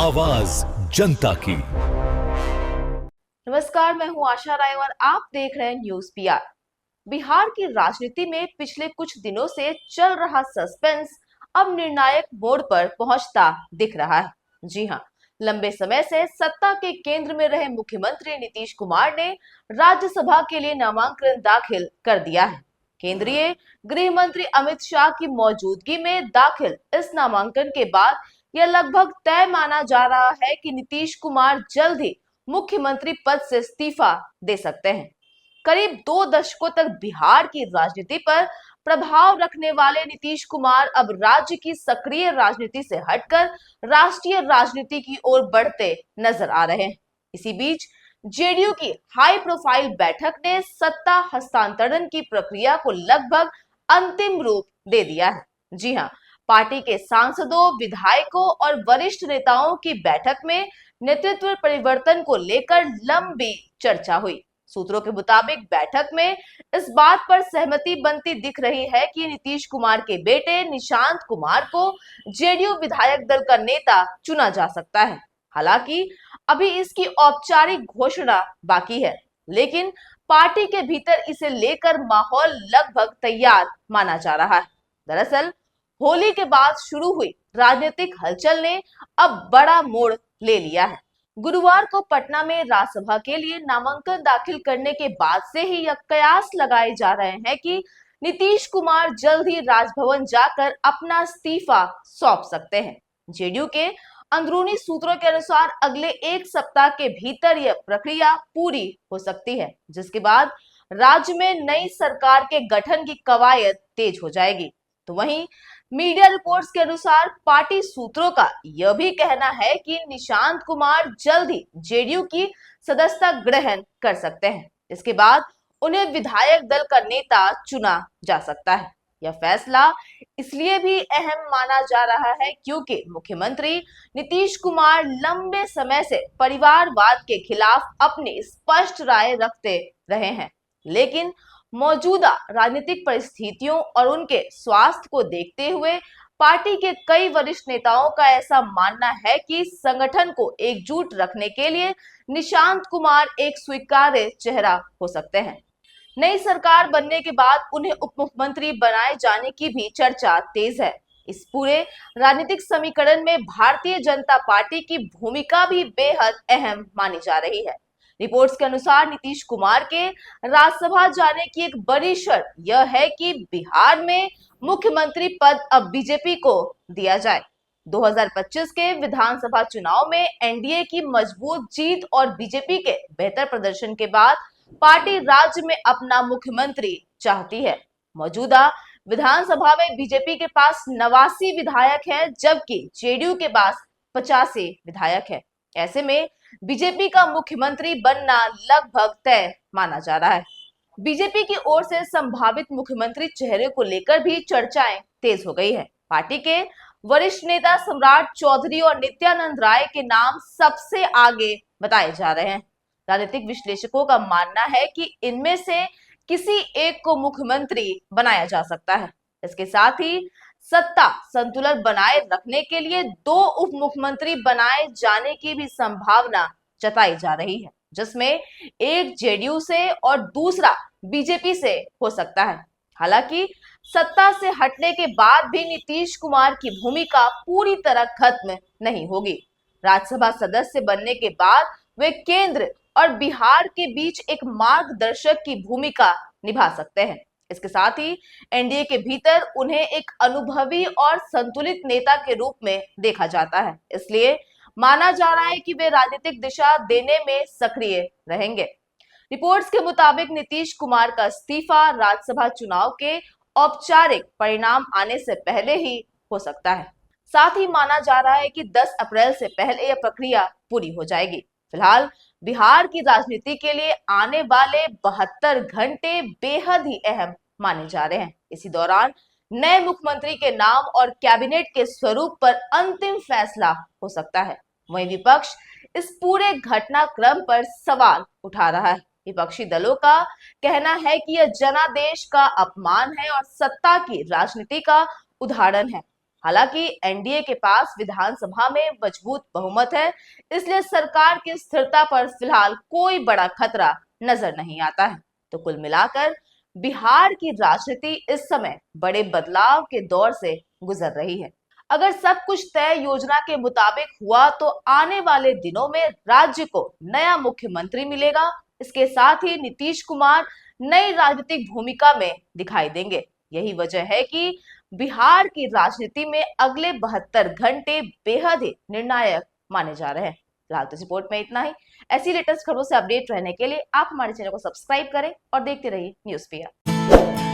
आवाज जनता की। नमस्कार, मैं हूं आशा राय और आप देख रहे हैं न्यूज पीआर। बिहार की राजनीति में पिछले कुछ दिनों से चल रहा सस्पेंस अब निर्णायक मोड़ पर पहुंचता दिख रहा है। जी हां, लंबे समय से सत्ता के केंद्र में रहे मुख्यमंत्री नीतीश कुमार ने राज्यसभा के लिए नामांकन दाखिल कर दिया है। केंद्रीय गृह मंत्री अमित शाह की मौजूदगी में दाखिल इस नामांकन के बाद यह लगभग तय माना जा रहा है कि नीतीश कुमार जल्द ही मुख्यमंत्री पद से इस्तीफा दे सकते हैं। करीब 2 दशकों तक बिहार की राजनीति पर प्रभाव रखने वाले नीतीश कुमार अब राज्य की सक्रिय राजनीति से हटकर राष्ट्रीय राजनीति की ओर बढ़ते नजर आ रहे हैं। इसी बीच जेडीयू की हाई प्रोफाइल बैठक ने सत्ता हस्तांतरण की प्रक्रिया को लगभग अंतिम रूप दे दिया है। जी हां, पार्टी के सांसदों, विधायकों और वरिष्ठ नेताओं की बैठक में नेतृत्व परिवर्तन को लेकर लंबी चर्चा हुई। सूत्रों के मुताबिक बैठक में इस बात पर सहमति बनती दिख रही है कि नीतीश कुमार के बेटे निशांत कुमार को जेडीयू विधायक दल का नेता चुना जा सकता है। हालांकि अभी इसकी औपचारिक घोषणा बाकी है, लेकिन पार्टी के भीतर इसे लेकर माहौल लगभग तैयार माना जा रहा है। दरअसल होली के बाद शुरू हुई राजनीतिक हलचल ने अब बड़ा मोड़ ले लिया है। गुरुवार को पटना में राज्यसभा के लिए नामांकन दाखिल करने के बाद से ही यह कयास लगाए जा रहे हैं कि नीतीश कुमार जल्द ही राजभवन जाकर अपना इस्तीफा सौंप सकते हैं। जेडीयू के अंदरूनी सूत्रों के अनुसार अगले 1 सप्ताह के भीतर यह प्रक्रिया पूरी हो सकती है, जिसके बाद राज्य में नई सरकार के गठन की कवायद तेज हो जाएगी। तो वहीं मीडिया रिपोर्ट्स के अनुसार पार्टी सूत्रों का यह भी कहना है कि निशांत कुमार जल्द ही जेडीयू की सदस्यता ग्रहण कर सकते हैं। इसके बाद उन्हें विधायक दल का नेता चुना जा सकता है। यह फैसला इसलिए भी अहम माना जा रहा है क्योंकि मुख्यमंत्री नीतीश कुमार लंबे समय से परिवारवाद के खिलाफ अपनी स्पष्ट राय रखते रहे हैं, लेकिन मौजूदा राजनीतिक परिस्थितियों और उनके स्वास्थ्य को देखते हुए पार्टी के कई वरिष्ठ नेताओं का ऐसा मानना है कि संगठन को एकजुट रखने के लिए निशांत कुमार एक स्वीकार्य चेहरा हो सकते हैं। नई सरकार बनने के बाद उन्हें उप मुख्यमंत्री बनाए जाने की भी चर्चा तेज है। इस पूरे राजनीतिक समीकरण में भारतीय जनता पार्टी की भूमिका भी बेहद अहम मानी जा रही है। रिपोर्ट्स के अनुसार नीतीश कुमार के राज्यसभा जाने की एक बड़ी शर्त यह है कि बिहार में मुख्यमंत्री पद अब बीजेपी को दिया जाए। 2025 के विधानसभा चुनाव में एनडीए की मजबूत जीत और बीजेपी के बेहतर प्रदर्शन के बाद पार्टी राज्य में अपना मुख्यमंत्री चाहती है। मौजूदा विधानसभा में बीजेपी के पास 89 विधायक हैं, जबकि जेडीयू के पास 85 विधायक है। ऐसे में बीजेपी का मुख्यमंत्री बनना लगभग तय माना जा रहा है। बीजेपी की ओर से संभावित मुख्यमंत्री चेहरे को लेकर भी चर्चाएं तेज हो गई है। पार्टी के वरिष्ठ नेता सम्राट चौधरी और नित्यानंद राय के नाम सबसे आगे बताए जा रहे हैं। राजनीतिक विश्लेषकों का मानना है कि इनमें से किसी एक को मुख्यमंत्री बनाया जा सकता है। इसके साथ ही सत्ता संतुलन बनाए रखने के लिए 2 उप मुख्यमंत्री बनाए जाने की भी संभावना जताई जा रही है, जिसमें एक जेडीयू से और दूसरा बीजेपी से हो सकता है। हालांकि सत्ता से हटने के बाद भी नीतीश कुमार की भूमिका पूरी तरह खत्म नहीं होगी। राज्यसभा सदस्य बनने के बाद वे केंद्र और बिहार के बीच एक मार्गदर्शक की भूमिका निभा सकते हैं। इसके साथ ही एनडीए के भीतर उन्हें एक अनुभवी और संतुलित नेता के रूप में देखा जाता है, इसलिए माना जा रहा है कि वे राजनीतिक दिशा देने में सक्रिय रहेंगे। रिपोर्ट्स के मुताबिक नीतीश कुमार का इस्तीफा राज्यसभा चुनाव के औपचारिक परिणाम आने से पहले ही हो सकता है। साथ ही माना जा रहा है कि 10 अप्रैल से पहले यह प्रक्रिया पूरी हो जाएगी। फिलहाल बिहार की राजनीति के लिए आने वाले 72 घंटे बेहद ही अहम माने जा रहे हैं। इसी दौरान नए मुख्यमंत्री के नाम और कैबिनेट के स्वरूप पर अंतिम फैसला हो सकता है। वहीं विपक्ष इस पूरे घटनाक्रम पर सवाल उठा रहा है। विपक्षी दलों का कहना है कि यह जनादेश का अपमान है और सत्ता की राजनीति का उदाहरण है। हालांकि एनडीए के पास विधानसभा में मजबूत बहुमत है, इसलिए सरकार की स्थिरता पर फिलहाल कोई बड़ा खतरा नजर नहीं आता है। तो कुल मिलाकर बिहार की राजनीति इस समय बड़े बदलाव के दौर से गुजर रही है। अगर सब कुछ तय योजना के मुताबिक हुआ तो आने वाले दिनों में राज्य को नया मुख्यमंत्री मिलेगा। इसके साथ ही नीतीश कुमार नई राजनीतिक भूमिका में दिखाई देंगे। यही वजह है कि बिहार की राजनीति में अगले 72 घंटे बेहद ही निर्णायक माने जा रहे हैं। फिलहाल तो रिपोर्ट में इतना ही। ऐसी लेटेस्ट खबरों से अपडेट रहने के लिए आप हमारे चैनल को सब्सक्राइब करें और देखते रहिए न्यूज़ पिया।